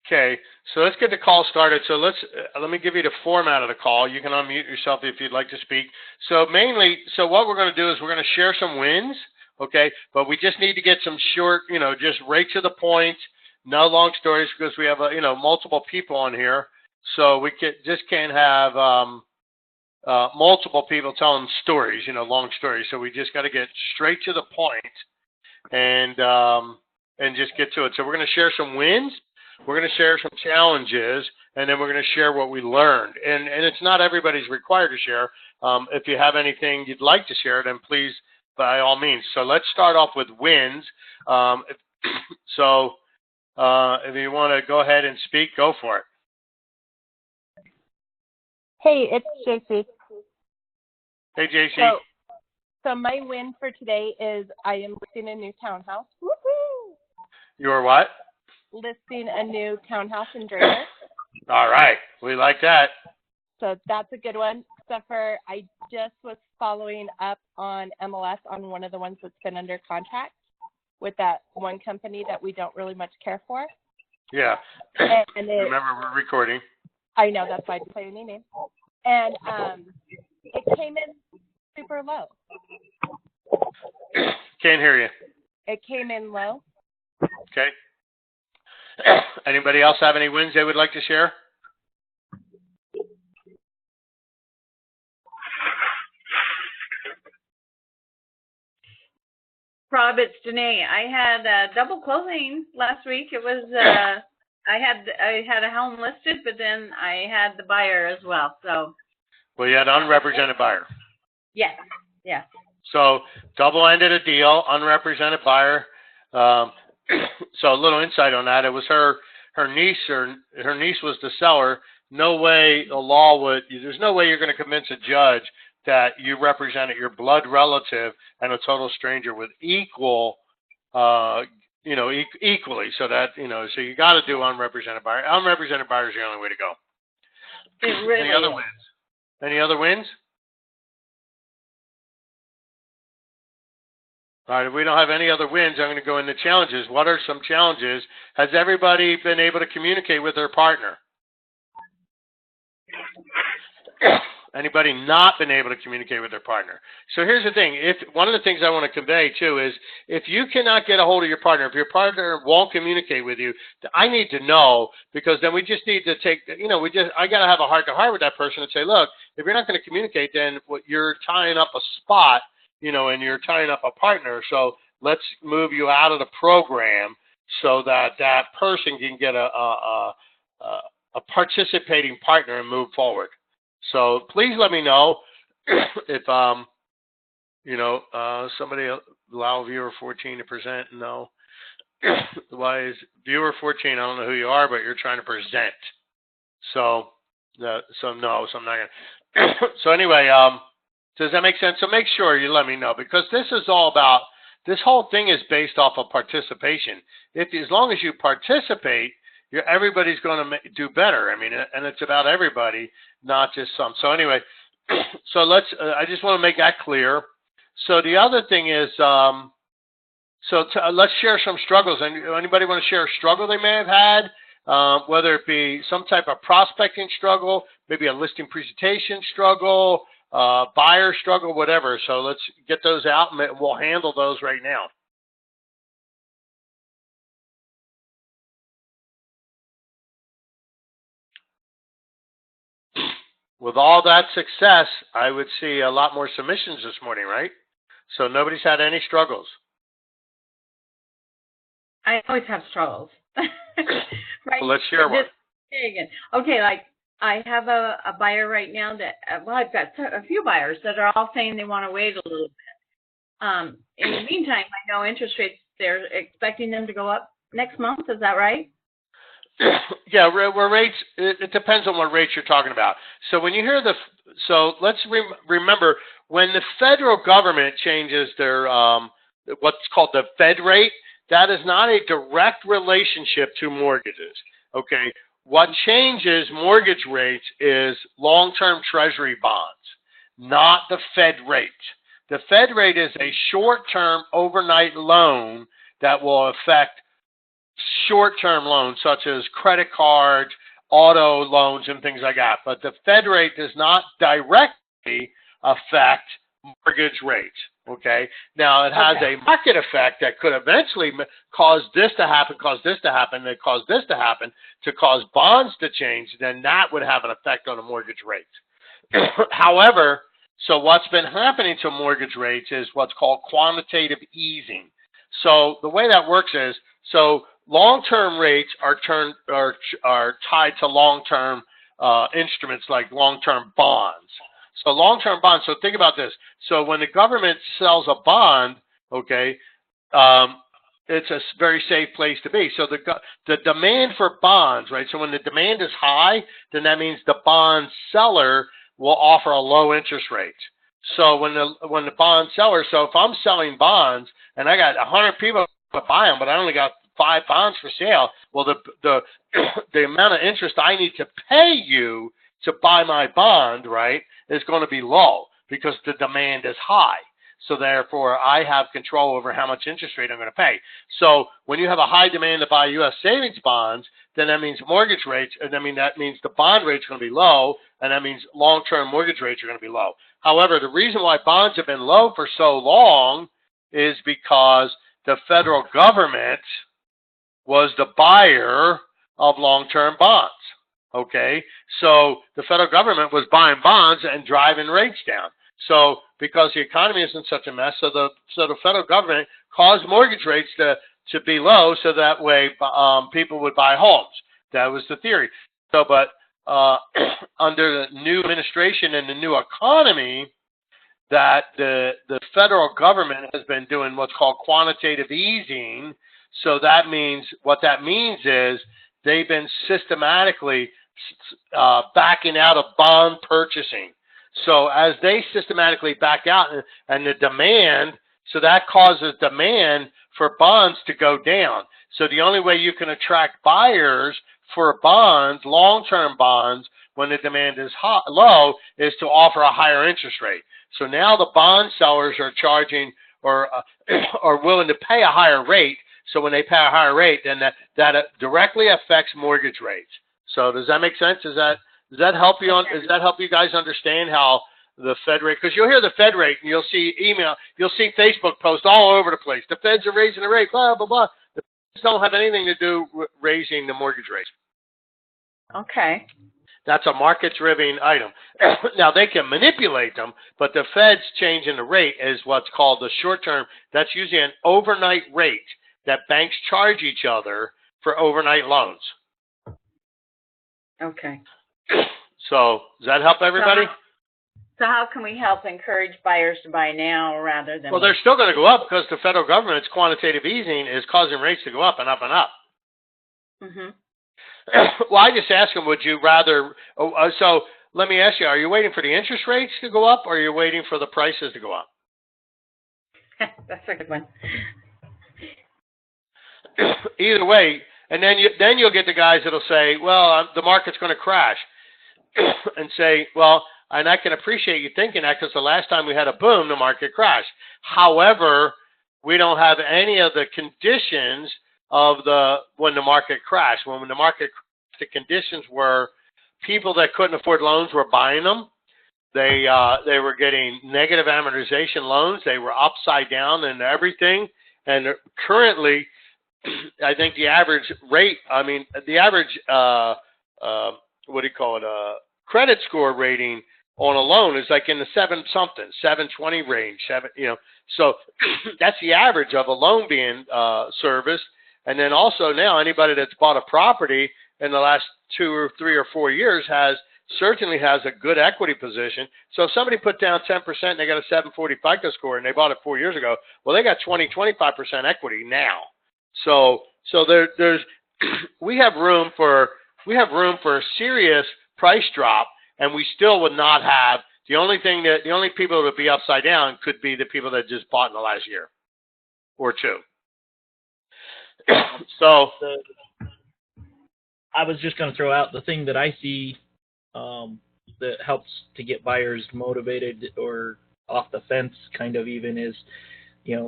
Okay, so let's get the call started. So let me give you the format of the call. You can unmute yourself if you'd like to speak. So what we're going to do is we're going to share some wins, okay? But we just need to get some short, just right to the point, no long stories because we have multiple people on here. So just can't have multiple people telling stories, long stories. So we just got to get straight to the point and just get to it. So we're going to share some wins. We're going to share some challenges, and then we're going to share what we learned. And it's not everybody's required to share. If you have anything you'd like to share, then please, by all means. So let's start off with wins. If you want to go ahead and speak, go for it. Hey, it's JC. Hey, JC. So my win for today is I am listing a new townhouse. Woohoo! You're what? Listing a new townhouse in Draper. All right. We like that. So that's a good one. Except for I just was following up on MLS on one of the ones that's been under contract with that one company that we don't really much care for. Yeah. And remember, we're recording. I know, that's why I didn't say any name. And it came in super low. Can't hear you. It came in low. Okay. Anybody else have any wins they would like to share? Rob, it's Danae. I had a double closing last week. It was I had a home listed, but then I had the buyer as well. So. Well, you had unrepresented buyer. Yes. Yes. So double-ended a deal, unrepresented buyer. So a little insight on that. It was her niece, or her niece was the seller. No way the law would. There's no way you're going to convince a judge that you represented your blood relative and a total stranger with equally. So that so you got to do unrepresented buyer. Unrepresented buyer is the only way to go. It really Any other wins? Any other wins? All right, if we don't have any other wins, I'm going to go into challenges. What are some challenges? Has everybody been able to communicate with their partner? Anybody not been able to communicate with their partner? So here's the thing. One of the things I want to convey, too, is if you cannot get a hold of your partner, if your partner won't communicate with you, I need to know, because then we just need to take, I got to have a heart-to-heart with that person and say, look, if you're not going to communicate, then you're tying up a spot, and you're tying up a partner. So let's move you out of the program so that that person can get a participating partner and move forward. So please let me know if somebody allow viewer 14 to present. No. Why is viewer 14? I don't know who you are, but you're trying to present. So no. So I'm not gonna. So anyway, does that make sense? So make sure you let me know, because this whole thing is based off of participation. As long as you participate, everybody's going to do better. I mean, and it's about everybody, not just some. So anyway, so I just want to make that clear. So the other thing is, let's share some struggles. Anybody want to share a struggle they may have had, whether it be some type of prospecting struggle, maybe a listing presentation struggle, buyer struggle, whatever. So let's get those out, and we'll handle those right now. With all that success, I would see a lot more submissions this morning, right? So nobody's had any struggles. I always have struggles. Right? Well, let's share one. Okay, like I have a buyer right now that, I've got a few buyers that are all saying they want to wait a little bit. In the meantime, I know interest rates, they're expecting them to go up next month. Is that right? Yeah, where rates, it depends on what rates you're talking about. So when you hear let's remember, when the federal government changes their, what's called the Fed rate, that is not a direct relationship to mortgages, okay? What changes mortgage rates is long-term treasury bonds, not the Fed rate. The Fed rate is a short-term overnight loan that will affect short-term loans such as credit cards, auto loans, and things like that. But the Fed rate does not directly affect mortgage rates. Okay. Now it has a market effect that could eventually cause this to happen, cause this to happen, and cause this to happen to cause bonds to change. Then that would have an effect on the mortgage rates. However, so what's been happening to mortgage rates is what's called quantitative easing. So the way that works is, so long-term rates are tied to long-term instruments like long-term bonds. So long-term bonds. So think about this. So when the government sells a bond, okay, it's a very safe place to be. So the demand for bonds, right? So when the demand is high, then that means the bond seller will offer a low interest rate. So when the bond seller, so if I'm selling bonds and I got 100 people to buy them, but I only got 5 bonds for sale, well, the amount of interest I need to pay you to buy my bond, right, is going to be low because the demand is high. So therefore, I have control over how much interest rate I'm going to pay. So when you have a high demand to buy U.S. savings bonds, then that means mortgage rates, and that means the bond rate's going to be low, and that means long-term mortgage rates are going to be low. However, the reason why bonds have been low for so long is because the federal government was the buyer of long-term bonds. Okay, so the federal government was buying bonds and driving rates down. So because the economy is in such a mess, so the federal government caused mortgage rates to be low, so that way people would buy homes. That was the theory. So, but under the new administration and the new economy, that the federal government has been doing what's called quantitative easing. So that means, what that means is they've been systematically backing out of bond purchasing. So as they systematically back out and the demand, so that causes demand for bonds to go down. So the only way you can attract buyers for bonds, long-term bonds, when the demand is low, is to offer a higher interest rate. So now the bond sellers are charging or are willing to pay a higher rate. So when they pay a higher rate, then that directly affects mortgage rates. So does that make sense? Does that help you does that help you guys understand how the Fed rate? Because you'll hear the Fed rate and you'll see you'll see Facebook posts all over the place. The Feds are raising the rate, blah blah blah. The Feds don't have anything to do with raising the mortgage rates. Okay. That's a market-driven item. Now, they can manipulate them, but the Fed's changing the rate is what's called the short-term. That's usually an overnight rate that banks charge each other for overnight loans. Okay. So does that help everybody? So how can we help encourage buyers to buy now rather than... Well, they're still going to go up because the federal government's quantitative easing is causing rates to go up and up and up. Mm-hmm. Well, I just asked them, would you rather... so let me ask you, are you waiting for the interest rates to go up or are you waiting for the prices to go up? That's a good one. Either way, and then you'll get the guys that'll say, well, the market's going to crash. And say, well, and I can appreciate you thinking that because the last time we had a boom, the market crashed. However, we don't have any of the conditions of when the market crashed. When the market crashed, the conditions were people that couldn't afford loans were buying them. They were getting negative amortization loans. They were upside down and everything. And currently, I think the average rate, the average, credit score rating on a loan is like in the 720 range, so that's the average of a loan being serviced. And then also now anybody that's bought a property in the last 2 or 3 or 4 years certainly has a good equity position. So if somebody put down 10% and they got a 740 FICO score and they bought it 4 years ago, well, they got 25% equity now. So there's we have room for a serious price drop, and we still would not have the only people that would be upside down could be the people that just bought in the last year or two. So I was just going to throw out the thing that I see that helps to get buyers motivated or off the fence kind of even is,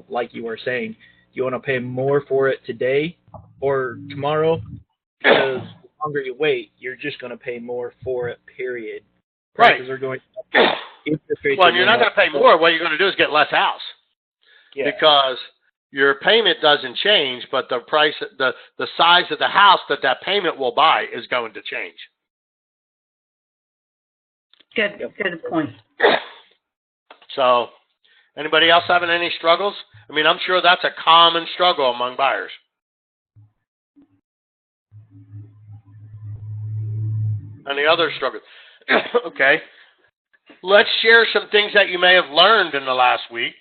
like you were saying, you want to pay more for it today or tomorrow, because the longer you wait, you're just going to pay more for it, period. Prices are going up. Interest rates Well, are and you're not going to pay more. What you're going to do is get less house. Yeah. Because your payment doesn't change, but the price, the size of the house that payment will buy is going to change. Good point. So, anybody else having any struggles? I mean, I'm sure that's a common struggle among buyers. Any other struggles? Okay. Let's share some things that you may have learned in the last week.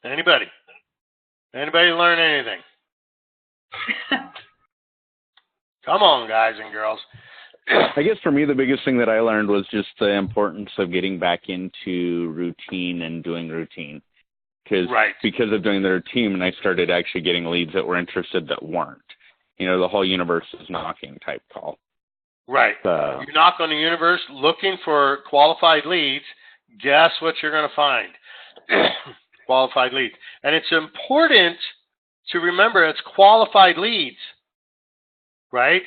Anybody? Anybody learn anything? Come on, guys and girls. I guess for me, the biggest thing that I learned was just the importance of getting back into routine and doing routine. Because of doing the routine, and I started actually getting leads that were interested that weren't. You know, the whole universe is knocking type call. Right. You knock on the universe looking for qualified leads. Guess what you're going to find? Qualified leads. And it's important to remember it's qualified leads, right?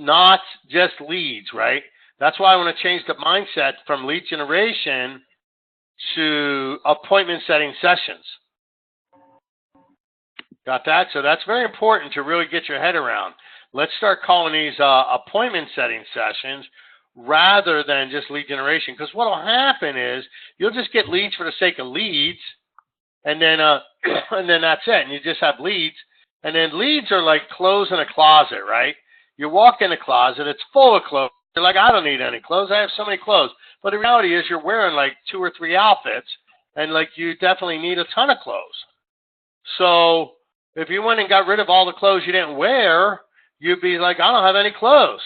Not just leads, right? That's why I want to change the mindset from lead generation to appointment setting sessions. Got that? So that's very important to really get your head around. Let's start calling these appointment setting sessions rather than just lead generation. Because what will happen is you'll just get leads for the sake of leads, and then that's it. And you just have leads. And then leads are like clothes in a closet, right? You walk in a closet, it's full of clothes. You're like, I don't need any clothes. I have so many clothes. But the reality is you're wearing like 2 or 3 outfits, and like you definitely need a ton of clothes. So if you went and got rid of all the clothes you didn't wear, you'd be like, I don't have any clothes.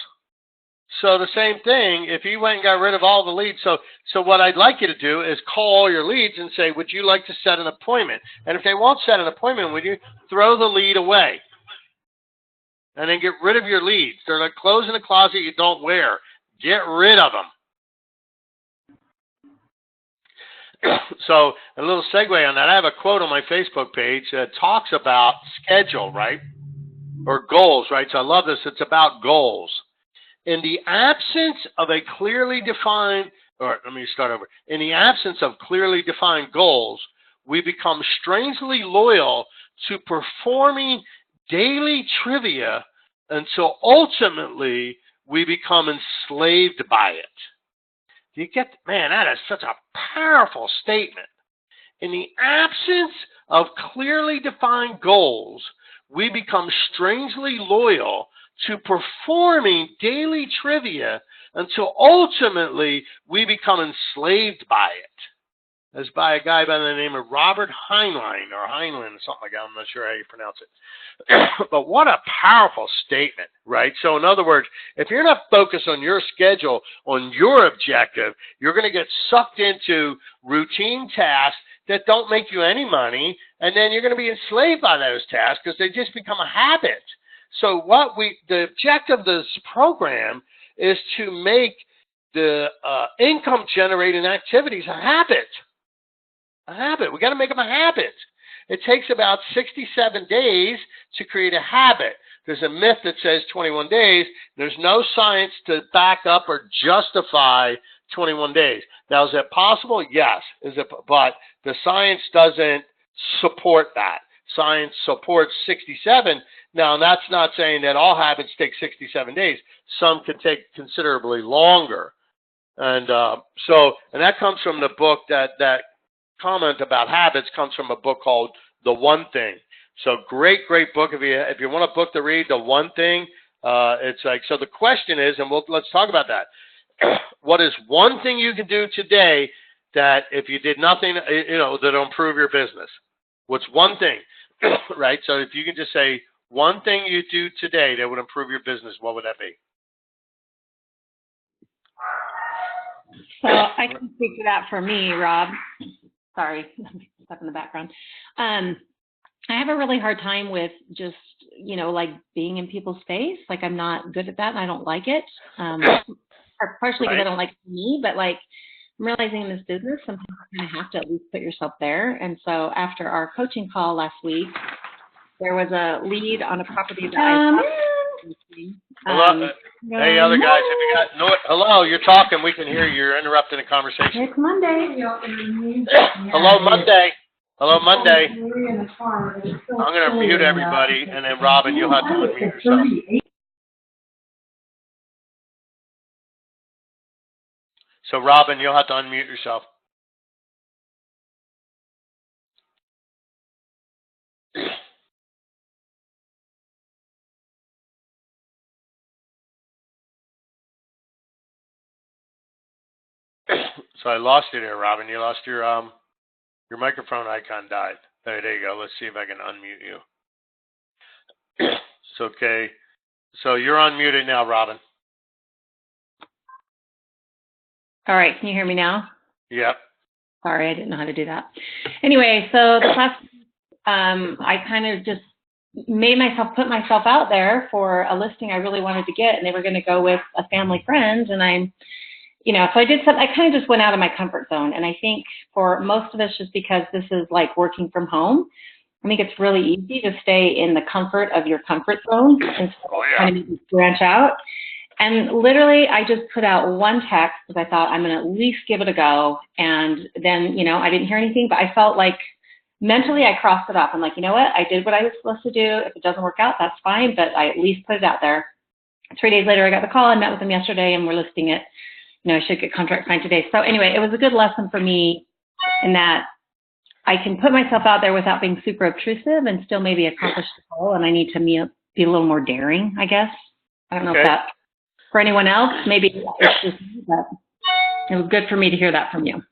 So the same thing, if you went and got rid of all the leads, so what I'd like you to do is call all your leads and say, would you like to set an appointment? And if they won't set an appointment with you, throw the lead away. And then get rid of your leads. They're like clothes in a closet you don't wear. Get rid of them. So a little segue on that. I have a quote on my Facebook page that talks about schedule, right? Or goals, right? So I love this. It's about goals. In the absence of a clearly defined, or let me start over. In the absence of clearly defined goals, we become strangely loyal to performing daily trivia until ultimately we become enslaved by it. Do you get, man, that is such a powerful statement. In the absence of clearly defined goals, we become strangely loyal to performing daily trivia until ultimately we become enslaved by it. As by a guy by the name of Robert Heinlein, or Heinlein, or something like that. I'm not sure how you pronounce it. But what a powerful statement, right? So in other words, if you're not focused on your schedule, on your objective, you're going to get sucked into routine tasks that don't make you any money, and then you're going to be enslaved by those tasks because they just become a habit. So the objective of this program is to make the income generating activities a habit. A habit. We got to make them a habit. It takes about 67 days to create a habit. There's a myth that says 21 days. There's no science to back up or justify 21 days. Now, is it possible? Yes. But the science doesn't support that. Science supports 67. Now, that's not saying that all habits take 67 days. Some can take considerably longer. And that comes from the book that comment about habits comes from a book called The One Thing. So great book. If you want a book to read, The One Thing, it's like, so the question is, and let's talk about that. What is one thing you can do today that if you did nothing, that'll improve your business? What's one thing, right? So if you can just say one thing you do today that would improve your business, what would that be? So I can speak to that for me, Rob. Sorry, stuff in the background. I have a really hard time with just, like being in people's face. Like I'm not good at that and I don't like it. partially because Right. I don't like it for me, but like I'm realizing in this business, sometimes you kind of have to at least put yourself there. And so after our coaching call last week, there was a lead on a property that Hello, hey, other guys, if you got no, hello, you're talking. We can hear you. You're interrupting the conversation. It's Monday. Hello, Monday. Hello, Monday. I'm gonna mute everybody, and then Robin, you'll have to unmute yourself. So, Robin, you'll have to unmute yourself. So I lost you there, Robin. You lost your microphone icon died. There you go. Let's see if I can unmute you. It's okay. So you're unmuted now, Robin. All right. Can you hear me now? Yep. Sorry, I didn't know how to do that. Anyway, so the class, I kind of just put myself out there for a listing I really wanted to get, and they were going to go with a family friend, and so I did something. I kind of just went out of my comfort zone, and I think for most of us, just because this is like working from home, I think it's really easy to stay in the comfort of your comfort zone and kind of branch out. And literally, I just put out one text because I thought I'm going to at least give it a go. And then, I didn't hear anything, but I felt like mentally I crossed it off. I'm like, you know what? I did what I was supposed to do. If it doesn't work out, that's fine, but I at least put it out there. 3 days later, I got the call. I met with them yesterday, and we're listing it. I should get contract signed today. So anyway, it was a good lesson for me in that I can put myself out there without being super obtrusive and still maybe accomplish the goal. And I need to be a little more daring, I guess. I don't know if that, for anyone else, maybe it's just me, but it was good for me to hear that from you.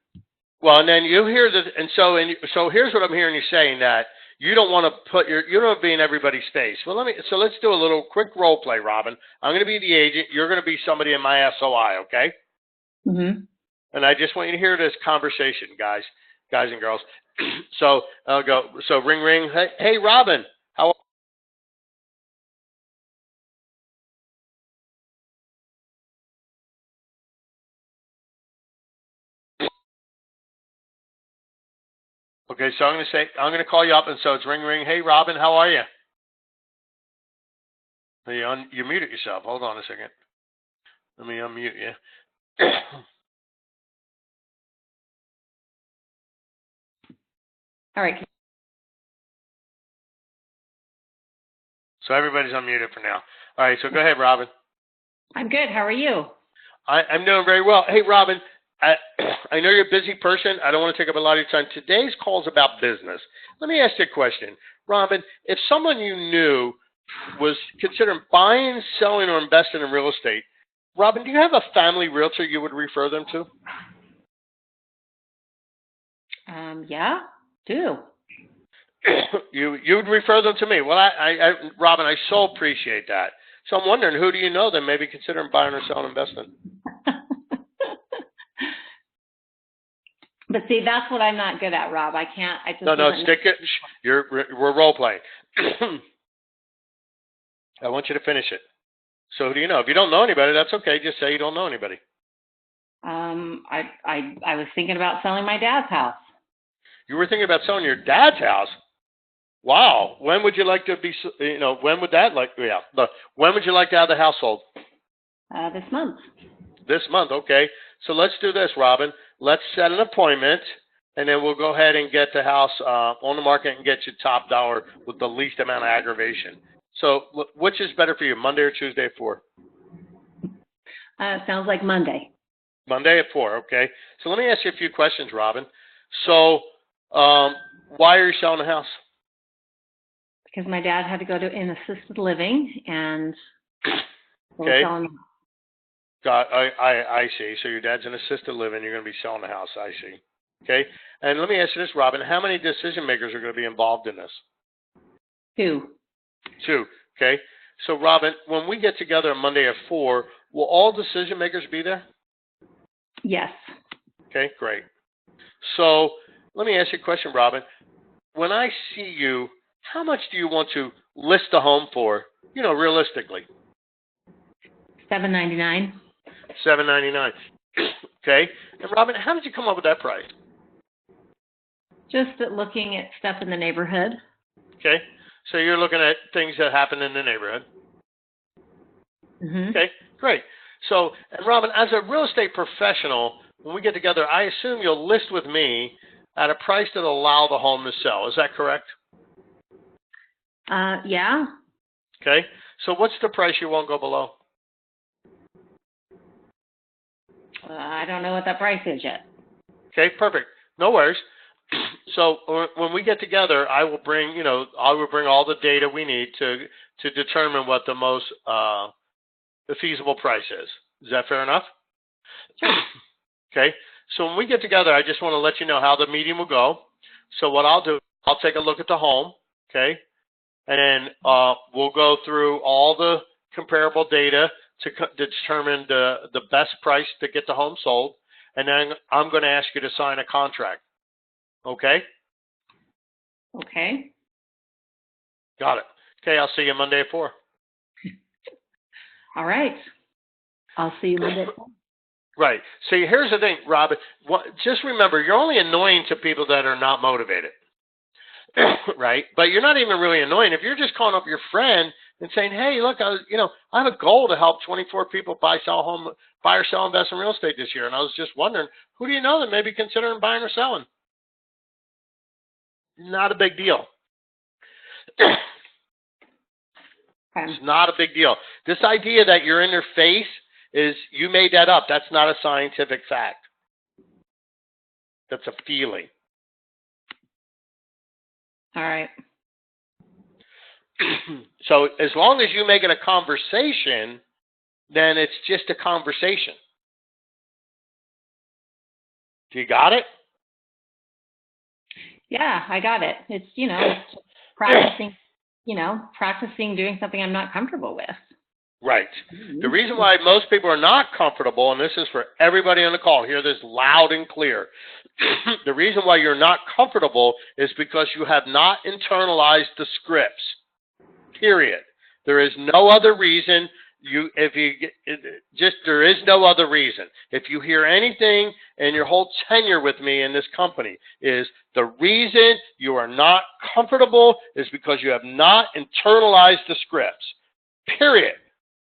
Well, and then you hear that, so here's what I'm hearing you saying, that you don't want to you don't want to be in everybody's face. Well, let's do a little quick role play, Robin. I'm going to be the agent. You're going to be somebody in my SOI, okay? Mm-hmm. And I just want you to hear this conversation, guys and girls. So I'll go. So ring, ring. Hey, Robin. How? Okay, so I'm going to call you up, and so it's ring, ring. Hey, Robin, how are you? You muted yourself. Hold on a second. Let me unmute you. All right. So everybody's unmuted for now. All right, so go ahead, Robin. I'm good. How are you? I'm doing very well. Hey, Robin, I know you're a busy person. I don't want to take up a lot of your time. Today's call is about business. Let me ask you a question. Robin, if someone you knew was considering buying, selling, or investing in real estate, Robin, do you have a family realtor you would refer them to? Yeah, do. You would refer them to me. Well, Robin, I so appreciate that. So I'm wondering, who do you know that may be considering buying or selling investment? But see, that's what I'm not good at, Rob. I can't. I just no, stick it. We're role playing. I want you to finish it. So who do you know? If you don't know anybody, that's okay. Just say you don't know anybody. I was thinking about selling my dad's house. You were thinking about selling your dad's house? Wow. When would you like to be? When would that when would you like to have the household? This month. This month, okay. So let's do this, Robin. Let's set an appointment, and then we'll go ahead and get the house on the market and get you top dollar with the least amount of aggravation. So which is better for you, Monday or Tuesday at 4? Sounds like Monday. Monday at 4, okay. So let me ask you a few questions, Robin. So why are you selling the house? Because my dad had to go to an assisted living, and okay. Selling. I see. So your dad's in assisted living. You're going to be selling the house. I see. Okay. And let me ask you this, Robin. How many decision makers are going to be involved in this? 2. 2. Okay. So, Robin, when we get together on Monday at 4, will all decision makers be there? Yes. Okay, great. So let me ask you a question, Robin. When I see you, how much do you want to list a home for, realistically? $799. $799. Okay. And Robin, how did you come up with that price? Just looking at stuff in the neighborhood. Okay. So you're looking at things that happen in the neighborhood. Mm-hmm. Okay, great. So, and Robin, as a real estate professional, when we get together, I assume you'll list with me at a price that will allow the home to sell. Is that correct? Yeah. Okay. So what's the price you won't go below? I don't know what that price is yet. Okay, perfect. No worries. So when we get together, I will bring, I will bring all the data we need to determine what the most the feasible price is. Is that fair enough? Okay. So when we get together, I just want to let you know how the meeting will go. So what I'll do, I'll take a look at the home, okay, and then we'll go through all the comparable data to determine the best price to get the home sold, and then I'm going to ask you to sign a contract. Okay? Okay. Got it. Okay, I'll see you Monday at 4. All right. I'll see you Monday at 4. Right. See, here's the thing, Robin. Just remember, you're only annoying to people that are not motivated. Right? But you're not even really annoying. If you're just calling up your friend and saying, hey, look, I have a goal to help 24 people buy or sell, invest in real estate this year. And I was just wondering, who do you know that may be considering buying or selling? Not a big deal. It's not a big deal. This idea that you're in their face is, you made that up. That's not a scientific fact. That's a feeling. All right. So as long as you make it a conversation, then it's just a conversation. Do you got it? Yeah, I got it. It's, it's practicing, practicing doing something I'm not comfortable with. Right. The reason why most people are not comfortable, and this is for everybody on the call, hear this loud and clear. The reason why you're not comfortable is because you have not internalized the scripts. Period. There is no other reason. There is no other reason. If you hear anything in your whole tenure with me in this company, is the reason you are not comfortable is because you have not internalized the scripts. Period.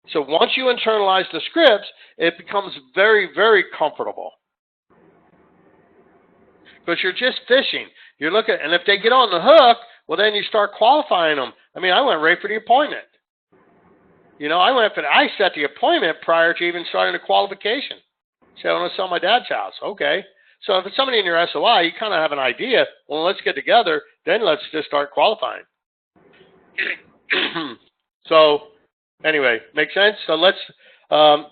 So once you internalize the scripts, it becomes very, very comfortable. Because you're just fishing. You're looking, and if they get on the hook, well, then you start qualifying them. I mean, I went right for the appointment. I set the appointment prior to even starting the qualification. Say, I want to sell my dad's house. Okay. So if it's somebody in your SOI, you kind of have an idea. Well, let's get together. Then let's just start qualifying. So anyway, make sense? So let's, so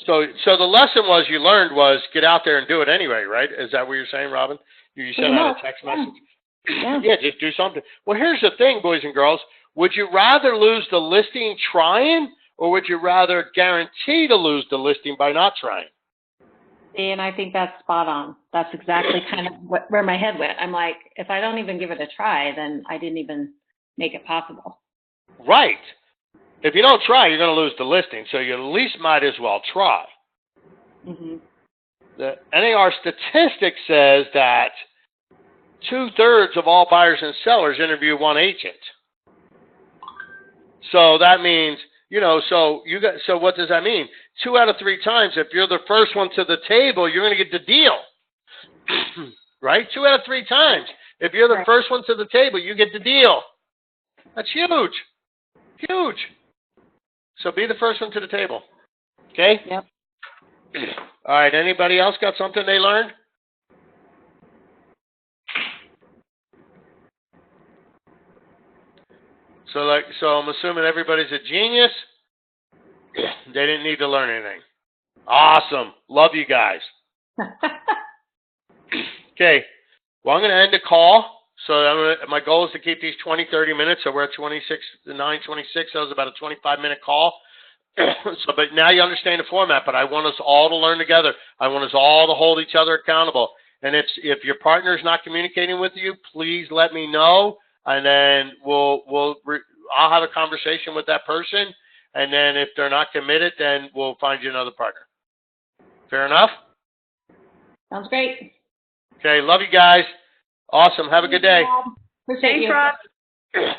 the lesson you learned was get out there and do it anyway, right? Is that what you're saying, Robin? You sent out a text message? Yeah. Yeah, just do something. Well, here's the thing, boys and girls. Would you rather lose the listing trying, or would you rather guarantee to lose the listing by not trying? And I think that's spot on. That's exactly kind of where my head went. I'm like, if I don't even give it a try, then I didn't even make it possible. Right. If you don't try, you're going to lose the listing, so you at least might as well try. Mm-hmm. The NAR statistic says that 2/3 of all buyers and sellers interview one agent. So that means, so what does that mean? 2 out of 3 times, if you're the first one to the table, you're going to get the deal. Right? 2 out of 3 times. If you're the first one to the table, you get the deal. That's huge. Huge. So be the first one to the table. Okay? Yep. All right. Anybody else got something they learned? So I'm assuming everybody's a genius. They didn't need to learn anything. Awesome. Love you guys. Okay. Well, I'm going to end the call. So my goal is to keep these 20, 30 minutes. So we're at 9:26. That was about a 25-minute call. But now you understand the format. But I want us all to learn together. I want us all to hold each other accountable. And if your partner is not communicating with you, please let me know. And then I'll have a conversation with that person. And then if they're not committed, then we'll find you another partner. Fair enough? Sounds great. Okay, love you guys. Awesome. Have a good day. Appreciate Thanks, you. Rob.